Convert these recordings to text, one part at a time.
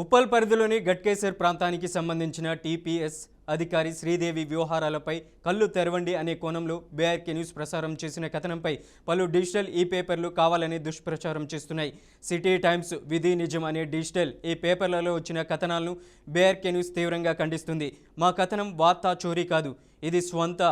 ఉప్పల్ పరిధిలోని గట్కేసర్ ప్రాంతానికి సంబంధించిన టీపీఎస్ అధికారి శ్రీదేవి వ్యవహారాలపై కళ్ళు తెరవండి అనే కోణంలో బీఆర్కే న్యూస్ ప్రసారం చేసిన కథనంపై పలు డిజిటల్ ఈ పేపర్లు కావాలని దుష్ప్రచారం చేస్తున్నాయి. సిటీ టైమ్స్, విధి నిజం అనే డిజిటల్ ఈ పేపర్లలో వచ్చిన కథనాలను బీఆర్కే న్యూస్ తీవ్రంగా ఖండిస్తుంది. మా కథనం వార్తా చోరీ కాదు, ఇది స్వంత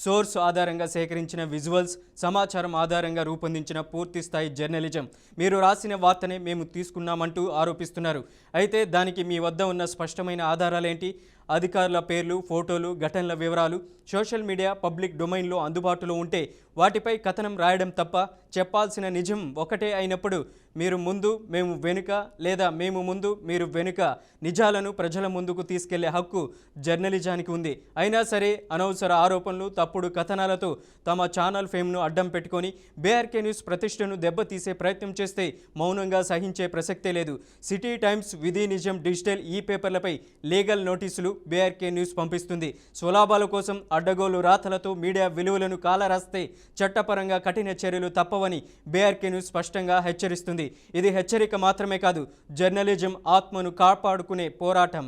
సోర్స్ ఆధారంగా సేకరించిన విజువల్స్, సమాచారం ఆధారంగా రూపొందించిన పూర్తి స్థాయి జర్నలిజం. మీరు రాసిన వార్తనే మేము తీసుకున్నామంటూ ఆరోపిస్తున్నారు. అయితే దానికి మీ వద్ద ఉన్న స్పష్టమైన ఆధారాలేంటి? అధికారుల పేర్లు, ఫోటోలు, ఘటనల వివరాలు సోషల్ మీడియా పబ్లిక్ డొమైన్లో అందుబాటులో ఉంటే వాటిపై కథనం రాయడం తప్ప? చెప్పాల్సిన నిజం ఒకటే అయినప్పుడు మీరు ముందు మేము వెనుక, లేదా మేము ముందు మీరు వెనుక నిజాలను ప్రజల ముందుకు తీసుకెళ్లే హక్కు జర్నలిజానికి ఉంది. అయినా సరే అనవసర ఆరోపణలు, తప్పుడు కథనాలతో తమ ఛానల్ ఫేమ్ను అడ్డం పెట్టుకొని బీఆర్కే న్యూస్ ప్రతిష్టను దెబ్బతీసే ప్రయత్నం చేస్తే మౌనంగా సహించే ప్రసక్తే లేదు. సిటీ టైమ్స్, విధి నిజం డిజిటల్ ఈ పేపర్లపై లీగల్ నోటీసులు బీఆర్కే న్యూస్ పంపిస్తుంది. స్వలాభాల కోసం అడ్డగోలు రాతలతో మీడియా విలువలను కాలరాస్తే చట్టపరంగా కఠిన చర్యలు తప్పవని బీఆర్కే న్యూస్ స్పష్టంగా హెచ్చరిస్తుంది. ఇది హెచ్చరిక మాత్రమే కాదు, జర్నలిజం ఆత్మను కాపాడుకునే పోరాటం.